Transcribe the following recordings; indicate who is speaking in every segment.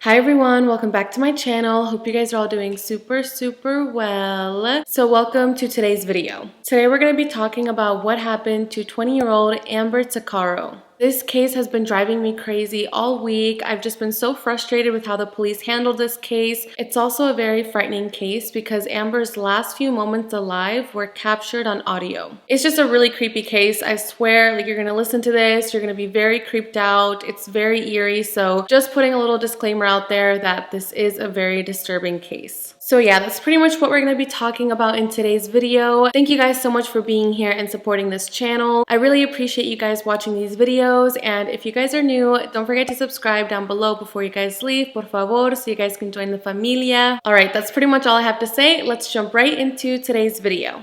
Speaker 1: Hi everyone, welcome back to my channel. Hope you guys are all doing super well. So welcome to today's video. Today we're going to be talking about what happened to 20-year-old Amber Tuccaro. This case has been driving me crazy all week. I've just been so frustrated with how the police handled this case. It's also a very frightening case because Amber's last few moments alive were captured on audio. It's just a really creepy case. I swear, like, you're gonna listen to this, you're gonna be very creeped out. It's very eerie, so just putting a little disclaimer out there that this is a very disturbing case. So yeah, that's pretty much what we're going to be talking about in today's video. Thank you guys so much for being here and supporting this channel. I really appreciate you guys watching these videos, and if you guys are new, don't forget to subscribe down below before you guys leave, por favor, so you guys can join the familia. Alright, that's pretty much all I have to say. Let's jump right into today's video.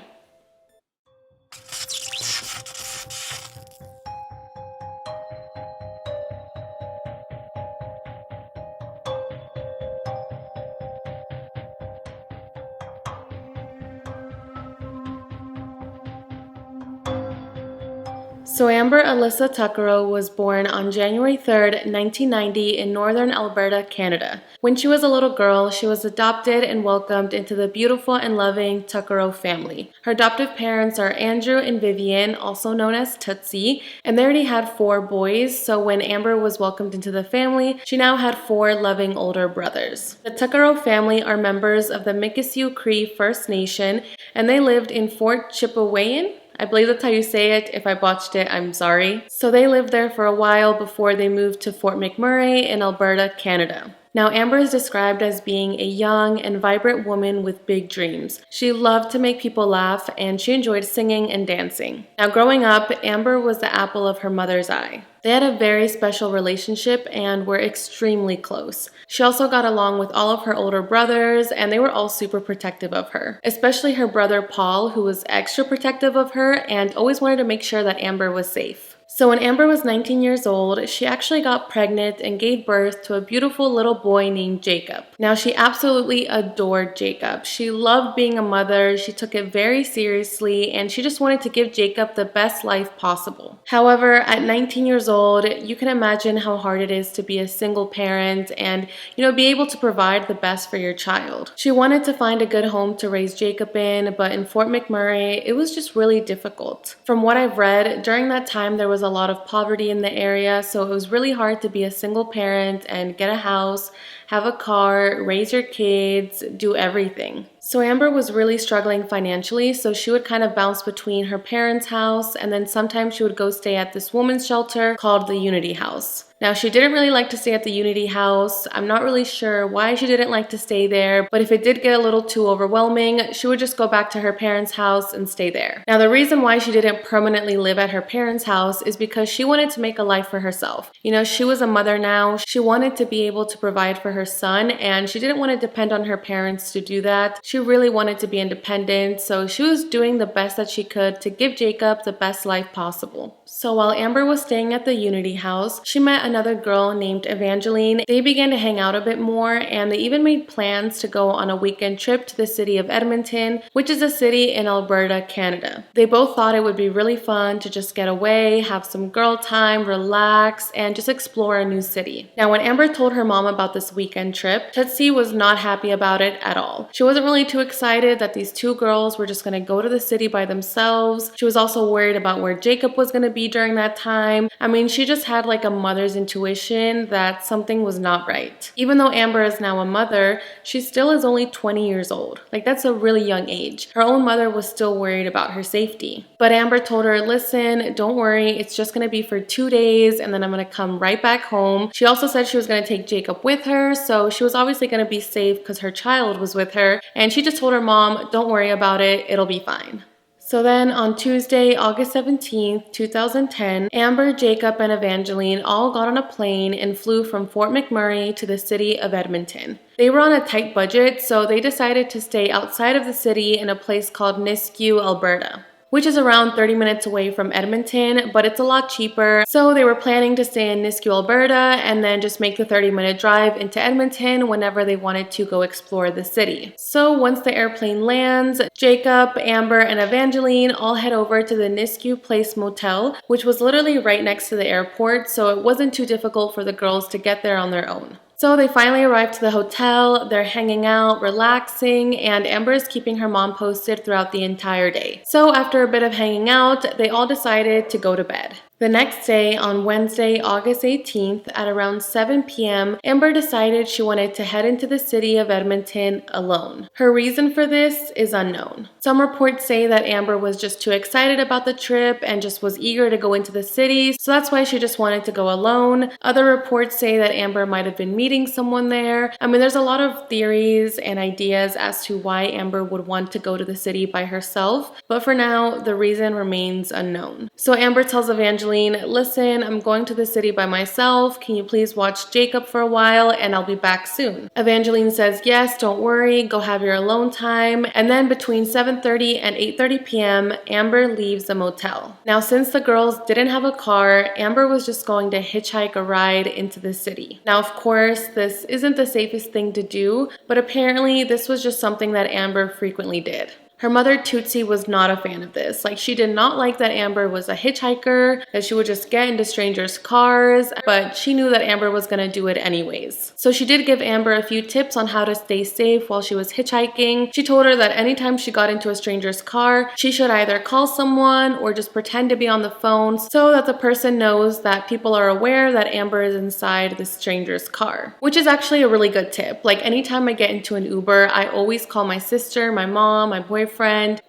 Speaker 1: So Amber Alyssa Tuccaro was born on January 3rd, 1990 in northern Alberta, Canada. When she was a little girl, she was adopted and welcomed into the beautiful and loving Tuccaro family. Her adoptive parents are Andrew and Vivian, also known as Tootsie, and they already had 4 boys, so when Amber was welcomed into the family, she now had 4 loving older brothers. The Tuccaro family are members of the Mikisew Cree First Nation, and they lived in Fort Chipewyan. I believe that's how you say it. If I botched it, I'm sorry. So they lived there for a while before they moved to Fort McMurray in Alberta, Canada. Now, Amber is described as being a young and vibrant woman with big dreams. She loved to make people laugh, and she enjoyed singing and dancing. Now, growing up, Amber was the apple of her mother's eye. They had a very special relationship and were extremely close. She also got along with all of her older brothers, and they were all super protective of her, especially her brother Paul, who was extra protective of her and always wanted to make sure that Amber was safe. So when Amber was 19 years old, she actually got pregnant and gave birth to a beautiful little boy named Jacob. Now, she absolutely adored Jacob. She loved being a mother, she took it very seriously, and she just wanted to give Jacob the best life possible. However, at 19 years old, you can imagine how hard it is to be a single parent and, be able to provide the best for your child. She wanted to find a good home to raise Jacob in, but in Fort McMurray, it was just really difficult. From what I've read, during that time, there was a lot of poverty in the area, so it was really hard to be a single parent and get a house, have a car, raise your kids, do everything. So Amber was really struggling financially, so she would kind of bounce between her parents' house, and then sometimes she would go stay at this woman's shelter called the Unity House. Now, she didn't really like to stay at the Unity House. I'm not really sure why she didn't like to stay there, but if it did get a little too overwhelming, she would just go back to her parents' house and stay there. Now, the reason why she didn't permanently live at her parents' house is because she wanted to make a life for herself. She was a mother now. She wanted to be able to provide for her son, and she didn't want to depend on her parents to do that. She really wanted to be independent, so she was doing the best that she could to give Jacob the best life possible. So while Amber was staying at the Unity House, she met another girl named Evangeline. They began to hang out a bit more, and they even made plans to go on a weekend trip to the city of Edmonton, which is a city in Alberta, Canada. They both thought it would be really fun to just get away, have some girl time, relax, and just explore a new city. Now, when Amber told her mom about this weekend trip, Tootsie was not happy about it at all. She wasn't really too excited that these 2 girls were just going to go to the city by themselves. She was also worried about where Jacob was going to be during that time. I mean, she just had like a mother's intuition that something was not right. Even though Amber is now a mother, she still is only 20 years old. Like, that's a really young age. Her own mother was still worried about her safety. But Amber told her, listen, don't worry, it's just going to be for 2 days and then I'm going to come right back home. She also said she was going to take Jacob with her, so she was obviously going to be safe because her child was with her, and she just told her mom, don't worry about it, it'll be fine. So then on Tuesday, August 17th, 2010, Amber, Jacob, and Evangeline all got on a plane and flew from Fort McMurray to the city of Edmonton. They were on a tight budget, so they decided to stay outside of the city in a place called Nisku, Alberta, which is around 30 minutes away from Edmonton, but it's a lot cheaper. So they were planning to stay in Nisku, Alberta, and then just make the 30-minute drive into Edmonton whenever they wanted to go explore the city. So once the airplane lands, Jacob, Amber, and Evangeline all head over to the Nisku Place motel, which was literally right next to the airport, so it wasn't too difficult for the girls to get there on their own. So they finally arrive to the hotel, they're hanging out, relaxing, and Amber is keeping her mom posted throughout the entire day. So after a bit of hanging out, they all decided to go to bed. The next day, on Wednesday, August 18th, at around 7 p.m., Amber decided she wanted to head into the city of Edmonton alone. Her reason for this is unknown. Some reports say that Amber was just too excited about the trip and just was eager to go into the city, so that's why she just wanted to go alone. Other reports say that Amber might have been meeting someone there. I mean, there's a lot of theories and ideas as to why Amber would want to go to the city by herself, but for now, the reason remains unknown. So Amber tells Evangeline, listen, I'm going to the city by myself. Can you please watch Jacob for a while and I'll be back soon? Evangeline says, yes, don't worry, go have your alone time. And then between 7:30 and 8:30 p.m., Amber leaves the motel. Now, since the girls didn't have a car, Amber was just going to hitchhike a ride into the city. Now, of course, this isn't the safest thing to do, but apparently this was just something that Amber frequently did. Her mother, Tootsie, was not a fan of this. Like, she did not like that Amber was a hitchhiker, that she would just get into strangers' cars, but she knew that Amber was going to do it anyways. So she did give Amber a few tips on how to stay safe while she was hitchhiking. She told her that anytime she got into a stranger's car, she should either call someone or just pretend to be on the phone so that the person knows that people are aware that Amber is inside the stranger's car, which is actually a really good tip. Like, anytime I get into an Uber, I always call my sister, my mom, my boyfriend,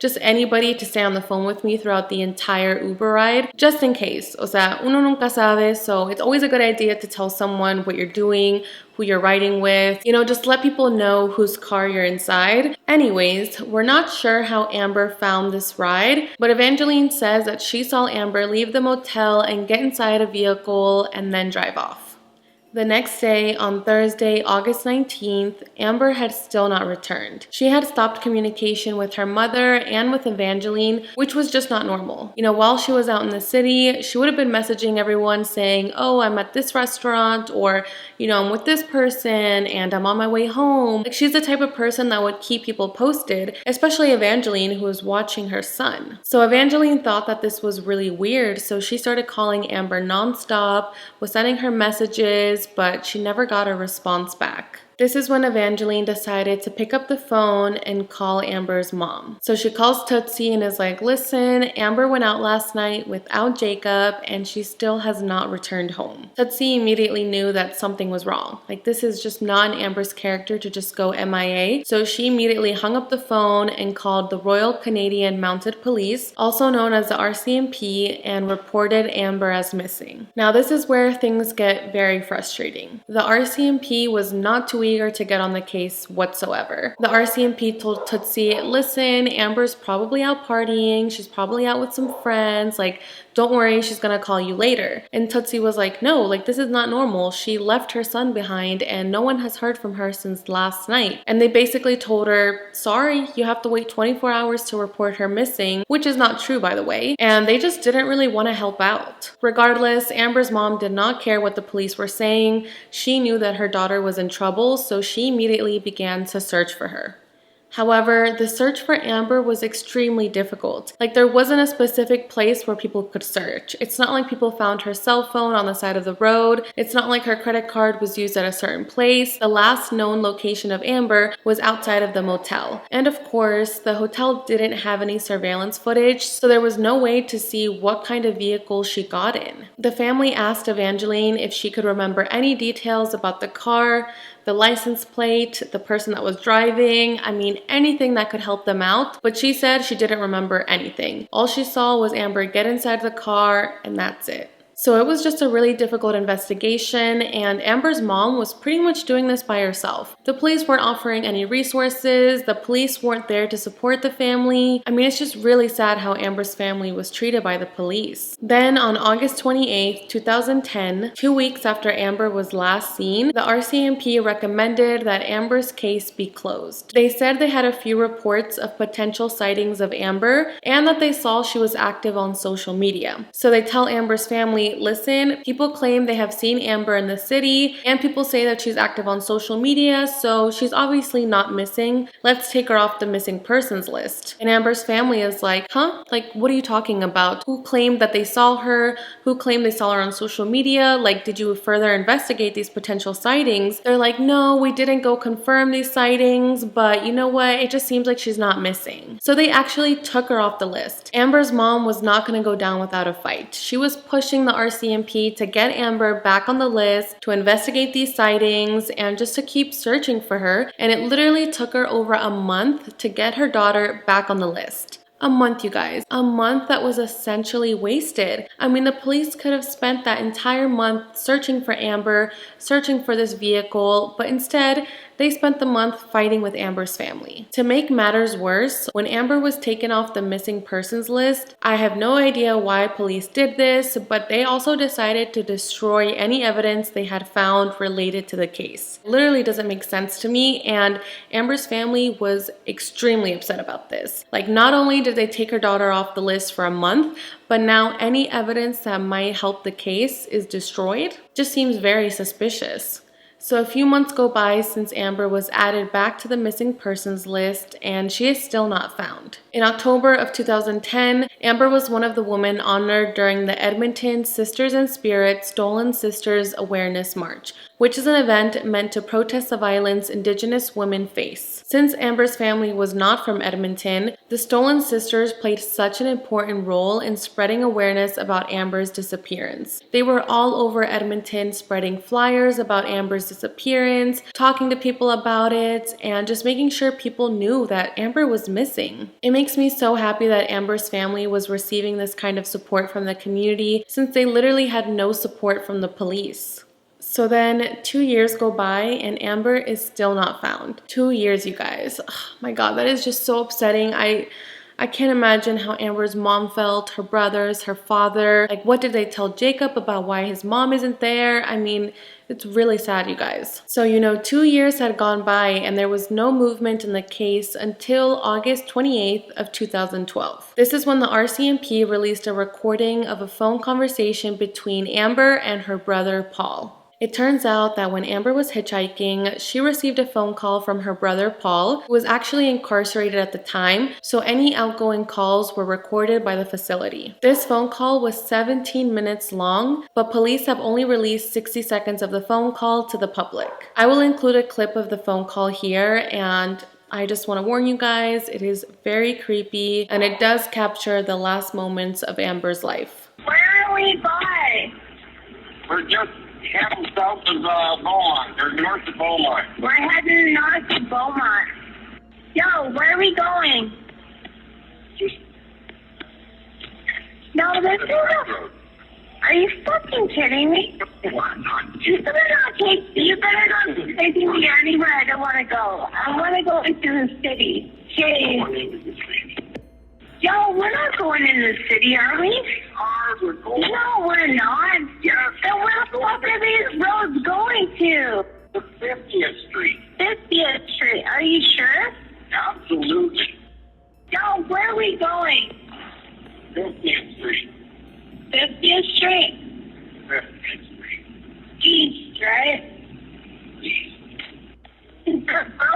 Speaker 1: just anybody to stay on the phone with me throughout the entire Uber ride, just in case. O sea, uno nunca sabe, so it's always a good idea to tell someone what you're doing, who you're riding with, just let people know whose car you're inside. Anyways, we're not sure how Amber found this ride, but Evangeline says that she saw Amber leave the motel and get inside a vehicle and then drive off. The next day, on Thursday, August 19th, Amber had still not returned. She had stopped communication with her mother and with Evangeline, which was just not normal. While she was out in the city, she would have been messaging everyone saying, oh, I'm at this restaurant, or, I'm with this person and I'm on my way home. Like, she's the type of person that would keep people posted, especially Evangeline, who was watching her son. So Evangeline thought that this was really weird, so she started calling Amber nonstop, was sending her messages, but she never got a response back. This is when Evangeline decided to pick up the phone and call Amber's mom. So she calls Tootsie and is like, listen, Amber went out last night without Jacob and she still has not returned home. Tootsie immediately knew that something was wrong. Like, this is just not in Amber's character to just go MIA. So she immediately hung up the phone and called the Royal Canadian Mounted Police, also known as the RCMP, and reported Amber as missing. Now, this is where things get very frustrating. The RCMP was not too eager to get on the case whatsoever. The RCMP told Tootsie, listen, Amber's probably out partying, she's probably out with some friends, like, don't worry, she's gonna call you later. And Tootsie was like, no, like, this is not normal. She left her son behind and no one has heard from her since last night. And they basically told her, sorry, you have to wait 24 hours to report her missing, which is not true, by the way. And they just didn't really want to help out. Regardless, Amber's mom did not care what the police were saying. She knew that her daughter was in trouble, so she immediately began to search for her. However, the search for Amber was extremely difficult. Like, there wasn't a specific place where people could search. It's not like people found her cell phone on the side of the road. It's not like her credit card was used at a certain place. The last known location of Amber was outside of the motel. And of course, the hotel didn't have any surveillance footage, so there was no way to see what kind of vehicle she got in. The family asked Evangeline if she could remember any details about the car, the license plate, the person that was driving, I mean, anything that could help them out. But she said she didn't remember anything. All she saw was Amber get inside the car, and that's it. So it was just a really difficult investigation, and Amber's mom was pretty much doing this by herself. The police weren't offering any resources, the police weren't there to support the family. I mean, it's just really sad how Amber's family was treated by the police. Then on August 28th, 2010, 2 weeks after Amber was last seen, the RCMP recommended that Amber's case be closed. They said they had a few reports of potential sightings of Amber and that they saw she was active on social media. So they tell Amber's family hey, listen, people claim they have seen Amber in the city, and people say that she's active on social media, so she's obviously not missing. Let's take her off the missing persons list. And Amber's family is like, huh? Like, what are you talking about? Who claimed that they saw her? Who claimed they saw her on social media? Like, did you further investigate these potential sightings? They're like, no, we didn't go confirm these sightings, but you know what? It just seems like she's not missing. So they actually took her off the list. Amber's mom was not going to go down without a fight. She was pushing the RCMP to get Amber back on the list, to investigate these sightings, and just to keep searching for her. And it literally took her over a month to get her daughter back on the list. A month, you guys. A month that was essentially wasted. I mean, the police could have spent that entire month searching for Amber, searching for this vehicle, but instead, they spent the month fighting with Amber's family. To make matters worse, when Amber was taken off the missing persons list, I have no idea why police did this, but they also decided to destroy any evidence they had found related to the case. It literally doesn't make sense to me, and Amber's family was extremely upset about this. Like, not only did they take her daughter off the list for a month, but now any evidence that might help the case is destroyed. Just seems very suspicious. So a few months go by since Amber was added back to the missing persons list, and she is still not found. In October of 2010, Amber was one of the women honored during the Edmonton Sisters in Spirit Stolen Sisters Awareness March, which is an event meant to protest the violence Indigenous women face. Since Amber's family was not from Edmonton, the Stolen Sisters played such an important role in spreading awareness about Amber's disappearance. They were all over Edmonton spreading flyers about Amber's disappearance, talking to people about it, and just making sure people knew that Amber was missing. It makes me so happy that Amber's family was receiving this kind of support from the community, since they literally had no support from the police. So then 2 years go by and Amber is still not found. 2 years, you guys. Oh my God, that is just so upsetting. I can't imagine how Amber's mom felt, her brothers, her father. Like, what did they tell Jacob about why his mom isn't there? I mean, it's really sad, you guys. So, 2 years had gone by and there was no movement in the case until August 28th of 2012. This is when the RCMP released a recording of a phone conversation between Amber and her brother, Paul. It turns out that when Amber was hitchhiking, she received a phone call from her brother Paul, who was actually incarcerated at the time, so any outgoing calls were recorded by the facility. This phone call was 17 minutes long, but police have only released 60 seconds of the phone call to the public. I will include a clip of the phone call here, and I just want to warn you guys, it is very creepy, and it does capture the last moments of Amber's life.
Speaker 2: Where are we by?
Speaker 3: We're just heading south of Beaumont, or north of Beaumont.
Speaker 2: We're heading north of Beaumont. Yo, where are we going?
Speaker 3: Just
Speaker 2: No, this is
Speaker 3: road.
Speaker 2: Are you fucking kidding me?
Speaker 3: Why not?
Speaker 2: You better not be taking me anywhere I don't want to go. I want to go into the city. Jeez. Yo, we're not going in the city, are we?
Speaker 3: We're going.
Speaker 2: No, we're not.
Speaker 3: Yes.
Speaker 2: Then what are these roads going to?
Speaker 3: The 50th Street.
Speaker 2: 50th Street. Are you sure?
Speaker 3: Absolutely.
Speaker 2: Yo, where are we going?
Speaker 3: 50th Street.
Speaker 2: 50th Street.
Speaker 3: 50th Street.
Speaker 2: East, right?
Speaker 3: East.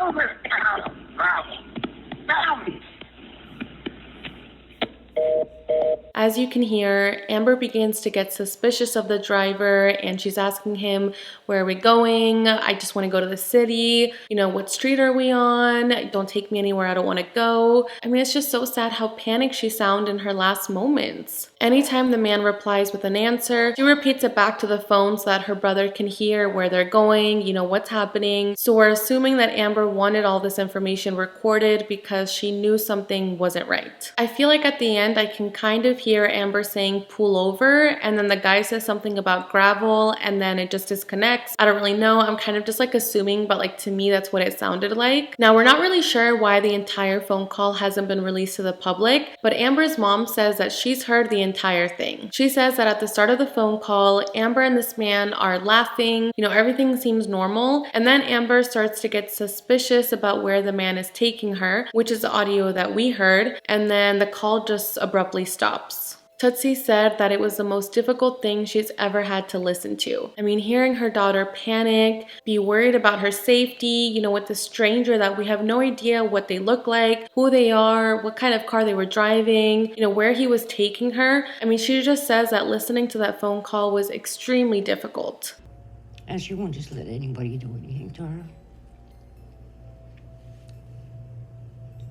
Speaker 2: Over town.
Speaker 3: Bravo.
Speaker 1: As you can hear, Amber begins to get suspicious of the driver and she's asking him, where are we going? I just want to go to the city. What street are we on? Don't take me anywhere I don't want to go. I mean, it's just so sad how panicked she sounded in her last moments. Anytime the man replies with an answer, she repeats it back to the phone so that her brother can hear where they're going, what's happening. So we're assuming that Amber wanted all this information recorded because she knew something wasn't right. I feel like at the end I can kind of hear Amber saying pull over, and then the guy says something about gravel, and then it just disconnects. I don't really know. I'm kind of just assuming, but to me that's what it sounded like. Now, we're not really sure why the entire phone call hasn't been released to the public, but Amber's mom says that she's heard the entire thing. She says that at the start of the phone call, Amber and this man are laughing, everything seems normal, and then Amber starts to get suspicious about where the man is taking her, which is the audio that we heard, and then the call just abruptly stops. Tootsie said that it was the most difficult thing she's ever had to listen to. I mean, hearing her daughter panic, be worried about her safety, with the stranger that we have no idea what they look like, who they are, what kind of car they were driving, where he was taking her. I mean, she just says that listening to that phone call was extremely difficult.
Speaker 4: And she won't just let anybody do anything to her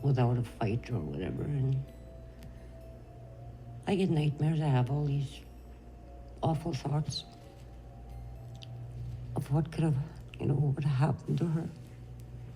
Speaker 4: without a fight or whatever. And I get nightmares. I have all these awful thoughts of what could have, what happened to her.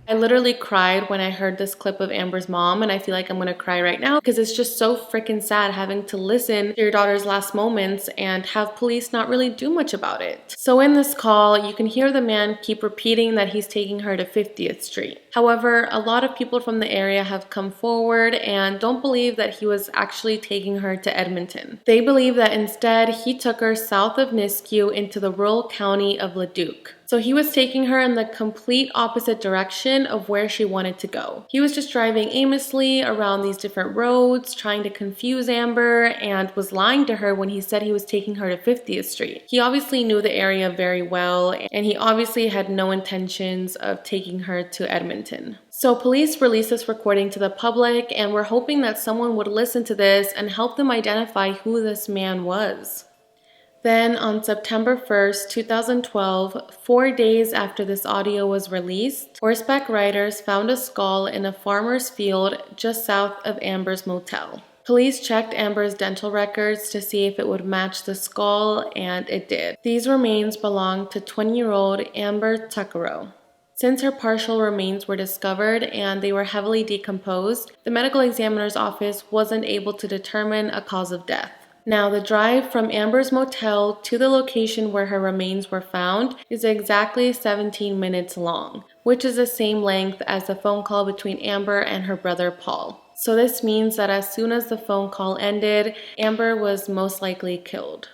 Speaker 1: I literally cried when I heard this clip of Amber's mom, and I feel like I'm gonna cry right now because it's just so freaking sad having to listen to your daughter's last moments and have police not really do much about it. So in this call, you can hear the man keep repeating that he's taking her to 50th Street. However, a lot of people from the area have come forward and don't believe that he was actually taking her to Edmonton. They believe that instead he took her south of Nisku into the rural county of Leduc. So he was taking her in the complete opposite direction of where she wanted to go. He was just driving aimlessly around these different roads, trying to confuse Amber, and was lying to her when he said he was taking her to 50th Street. He obviously knew the area very well, and he obviously had no intentions of taking her to Edmonton. So police released this recording to the public, and we're hoping that someone would listen to this and help them identify who this man was. Then on September 1st, 2012, 4 days after this audio was released, horseback riders found a skull in a farmer's field just south of Amber's motel. Police checked Amber's dental records to see if it would match the skull, and it did. These remains belonged to 20-year-old Amber Tuccaro. Since her partial remains were discovered and they were heavily decomposed, the medical examiner's office wasn't able to determine a cause of death. Now, the drive from Amber's motel to the location where her remains were found is exactly 17 minutes long, which is the same length as the phone call between Amber and her brother Paul. So this means that as soon as the phone call ended, Amber was most likely killed.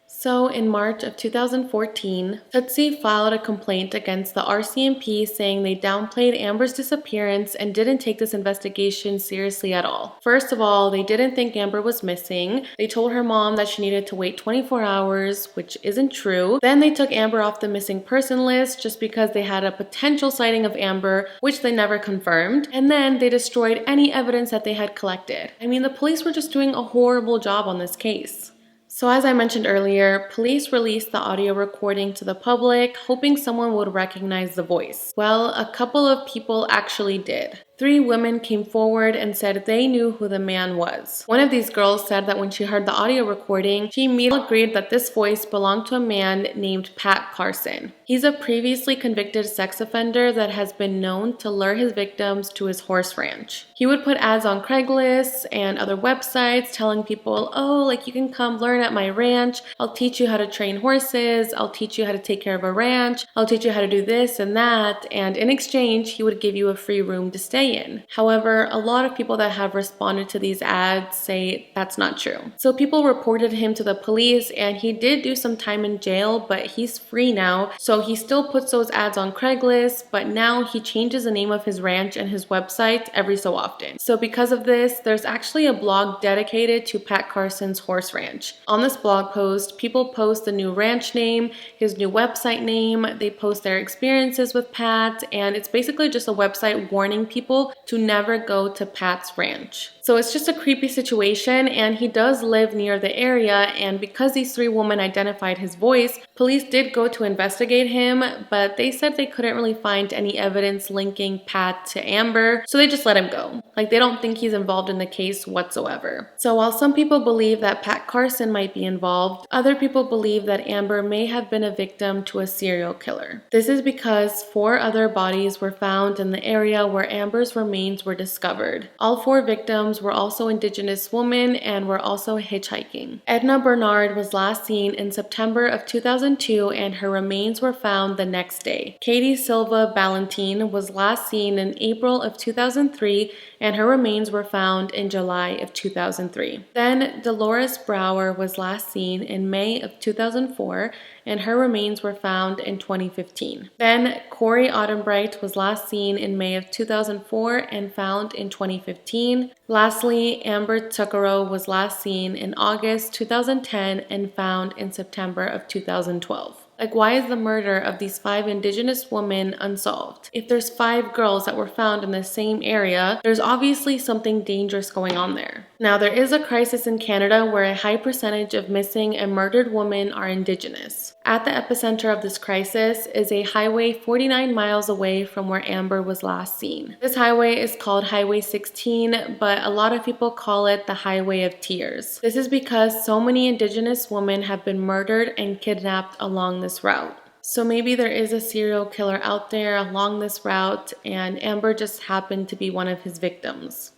Speaker 1: So in March of 2014, Tootsie filed a complaint against the RCMP saying they downplayed Amber's disappearance and didn't take this investigation seriously at all. First of all, they didn't think Amber was missing. They told her mom that she needed to wait 24 hours, which isn't true. Then they took Amber off the missing person list just because they had a potential sighting of Amber, which they never confirmed. And then they destroyed any evidence that they had collected. I mean, the police were just doing a horrible job on this case. So as I mentioned earlier, police released the audio recording to the public, hoping someone would recognize the voice. Well, a couple of people actually did. 3 women came forward and said they knew who the man was. One of these girls said that when she heard the audio recording, she immediately agreed that this voice belonged to a man named Pat Carson. He's a previously convicted sex offender that has been known to lure his victims to his horse ranch. He would put ads on Craigslist and other websites telling people, oh, you can come learn at my ranch. I'll teach you how to train horses. I'll teach you how to take care of a ranch. I'll teach you how to do this and that. And in exchange, he would give you a free room to stay in. However, a lot of people that have responded to these ads say that's not true. So people reported him to the police, and he did do some time in jail, but he's free now. So he still puts those ads on Craigslist, but now he changes the name of his ranch and his website every so often. So because of this, there's actually a blog dedicated to Pat Carson's horse ranch. On this blog post, people post the new ranch name, his new website name, they post their experiences with Pat, and it's basically just a website warning people to never go to Pat's ranch. So it's just a creepy situation, and he does live near the area, and because these 3 women identified his voice, police did go to investigate him, but they said they couldn't really find any evidence linking Pat to Amber, so they just let him go. They don't think he's involved in the case whatsoever. So while some people believe that Pat Carson might be involved, other people believe that Amber may have been a victim to a serial killer. This is because 4 other bodies were found in the area where Amber's remains were discovered. All 4 victims were also indigenous women and were also hitchhiking. Edna Bernard was last seen in September of 2002, and her remains were found the next day. Katie Silva Ballantine was last seen in April of 2003, and her remains were found in July of 2003. Then Dolores Brower was last seen in May of 2004, and her remains were found in 2015. Then Corey Ottenbright was last seen in May of 2004 and found in 2015. Lastly, Amber Tuccaro was last seen in August 2010 and found in September of 2012. Like, why is the murder of these 5 indigenous women unsolved? If there's 5 girls that were found in the same area, there's obviously something dangerous going on there. Now, there is a crisis in Canada where a high percentage of missing and murdered women are indigenous. At the epicenter of this crisis is a highway 49 miles away from where Amber was last seen. This highway is called Highway 16, but a lot of people call it the Highway of Tears. This is because so many indigenous women have been murdered and kidnapped along this route. So maybe there is a serial killer out there along this route, and Amber just happened to be one of his victims.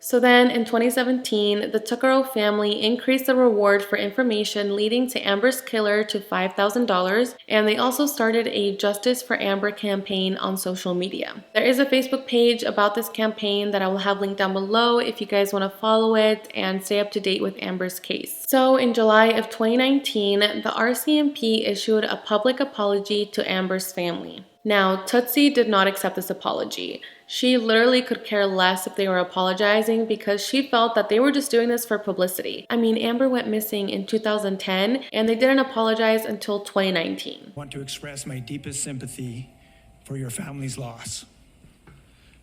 Speaker 1: So then in 2017, the Tuccaro family increased the reward for information leading to Amber's killer to $5,000, and they also started a Justice for Amber campaign on social media. There is a Facebook page about this campaign that I will have linked down below if you guys want to follow it and stay up to date with Amber's case. So in July of 2019, the RCMP issued a public apology to Amber's family. Now, Tootsie did not accept this apology. She literally could care less if they were apologizing because she felt that they were just doing this for publicity. I mean, Amber went missing in 2010 and they didn't apologize until 2019.
Speaker 5: I want to express my deepest sympathy for your family's loss.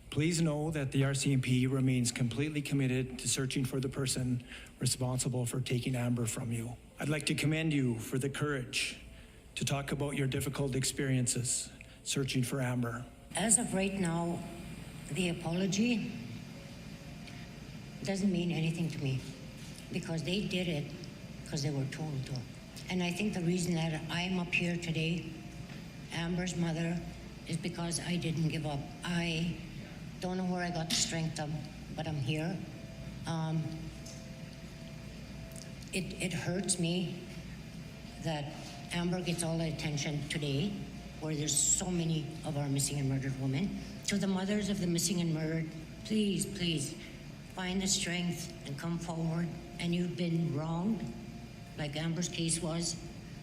Speaker 5: Please know that the RCMP remains completely committed to searching for the person responsible for taking Amber from you. I'd like to commend you for the courage to talk about your difficult experiences searching for Amber.
Speaker 4: As of right now, the apology doesn't mean anything to me because they did it because they were told to. And I think the reason that I'm up here today, Amber's mother, is because I didn't give up. I don't know where I got the strength from, but I'm here. It hurts me that Amber gets all the attention today, where there's so many of our missing and murdered women. To the mothers of the missing and murdered, please, please, find the strength and come forward. And you've been wronged, like Amber's case was,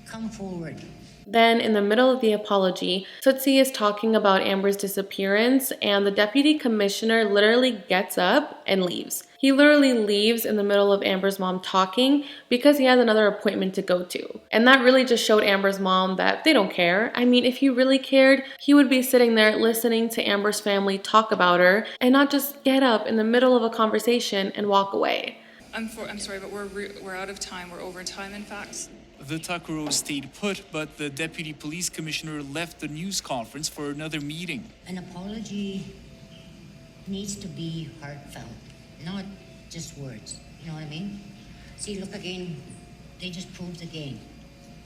Speaker 4: come forward.
Speaker 1: Then, in the middle of the apology, Tootsie is talking about Amber's disappearance, and the deputy commissioner literally gets up and leaves. He literally leaves in the middle of Amber's mom talking because he has another appointment to go to. And that really just showed Amber's mom that they don't care. I mean, if he really cared, he would be sitting there listening to Amber's family talk about her and not just get up in the middle of a conversation and walk away.
Speaker 6: I'm sorry, but we're out of time. We're over time, in fact.
Speaker 7: The Tuccaro stayed put, but the deputy police commissioner left the news conference for another meeting.
Speaker 4: An apology needs to be heartfelt, not just words. You know what I mean? See, look again, they just proved again.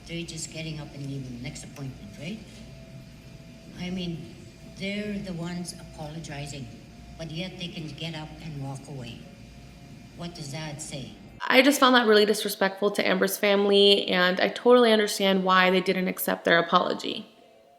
Speaker 4: They're just getting up and leaving the next appointment, right? I mean, they're the ones apologizing, but yet they can get up and walk away. What does that say?
Speaker 1: I just found that really disrespectful to Amber's family, and I totally understand why they didn't accept their apology.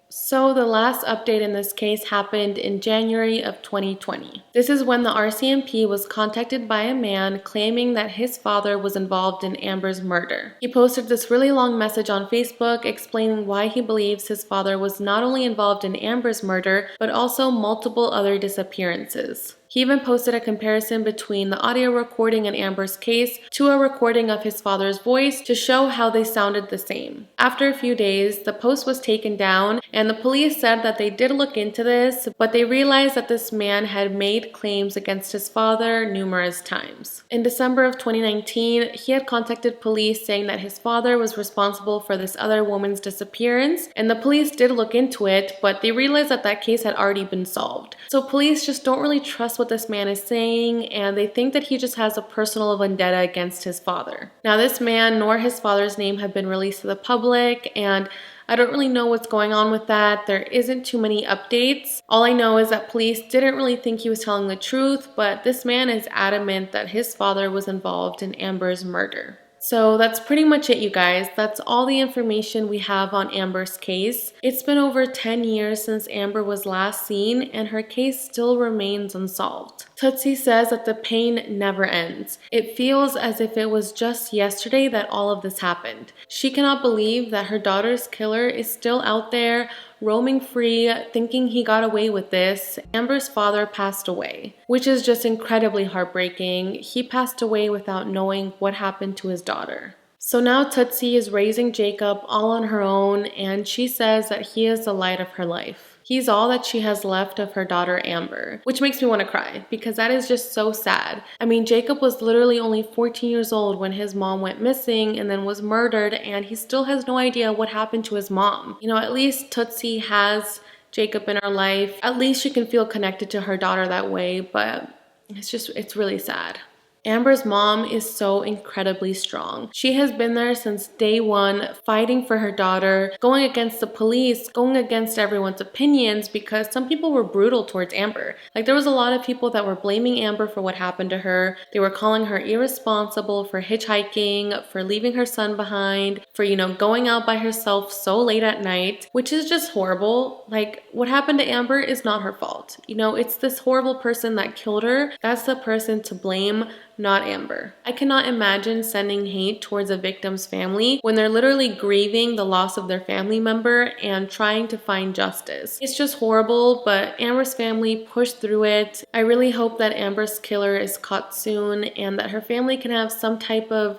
Speaker 1: So the last update in this case happened in January of 2020. This is when the RCMP was contacted by a man claiming that his father was involved in Amber's murder. He posted this really long message on Facebook explaining why he believes his father was not only involved in Amber's murder, but also multiple other disappearances. He even posted a comparison between the audio recording in Amber's case to a recording of his father's voice to show how they sounded the same. After a few days, the post was taken down, and the police said that they did look into this, but they realized that this man had made claims against his father numerous times. In December of 2019, he had contacted police saying that his father was responsible for this other woman's disappearance, and the police did look into it, but they realized that that case had already been solved. So police just don't really trust what this man is saying, and they think that he just has a personal vendetta against his father. Now, this man nor his father's name have been released to the public, and I don't really know what's going on with that. There isn't too many updates. All I know is that police didn't really think he was telling the truth, but this man is adamant that his father was involved in Amber's murder. So that's pretty much it, you guys. That's all the information we have on Amber's case. It's been over 10 years since Amber was last seen, and her case still remains unsolved. Tootsie says that the pain never ends. It feels as if it was just yesterday that all of this happened. She cannot believe that her daughter's killer is still out there, roaming free, thinking he got away with this. Amber's father passed away, which is just incredibly heartbreaking. He passed away without knowing what happened to his daughter. So now Tootsie is raising Jacob all on her own, and she says that he is the light of her life. He's all that she has left of her daughter Amber, which makes me want to cry because that is just so sad. I mean, Jacob was literally only 14 years old when his mom went missing and then was murdered, and he still has no idea what happened to his mom. You know, at least Tootsie has Jacob in her life. At least she can feel connected to her daughter that way, but it's really sad. Amber's mom is so incredibly strong. She has been there since day one, fighting for her daughter, going against the police, going against everyone's opinions, because some people were brutal towards Amber. Like, there was a lot of people that were blaming Amber for what happened to her. They were calling her irresponsible for hitchhiking, for leaving her son behind, for, you know, going out by herself so late at night, which is just horrible. Like, what happened to Amber is not her fault. You know, it's this horrible person that killed her. That's the person to blame, not Amber. I cannot imagine sending hate towards a victim's family when they're literally grieving the loss of their family member and trying to find justice. It's just horrible, but Amber's family pushed through it. I really hope that Amber's killer is caught soon and that her family can have some type of,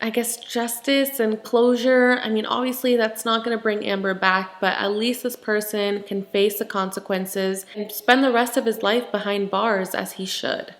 Speaker 1: I guess, justice and closure. I mean, obviously that's not going to bring Amber back, but at least this person can face the consequences and spend the rest of his life behind bars as he should.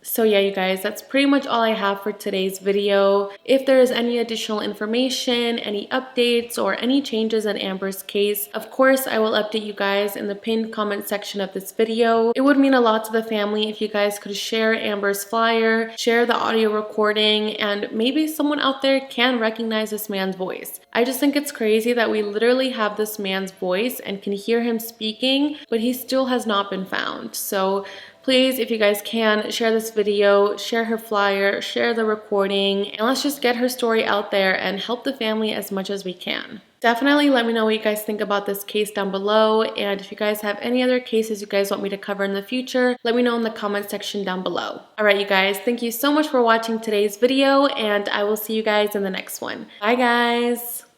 Speaker 1: So yeah, you guys, that's pretty much all I have for today's video. If there is any additional information, any updates, or any changes in Amber's case, of course, I will update you guys in the pinned comment section of this video. It would mean a lot to the family if you guys could share Amber's flyer, share the audio recording, and maybe someone out there can recognize this man's voice. I just think it's crazy that we literally have this man's voice and can hear him speaking, but he still has not been found. So please, if you guys can, share this video, share her flyer, share the recording, and let's just get her story out there and help the family as much as we can. Definitely let me know what you guys think about this case down below, and if you guys have any other cases you guys want me to cover in the future, let me know in the comment section down below. Alright you guys, thank you so much for watching today's video, and I will see you guys in the next one. Bye guys!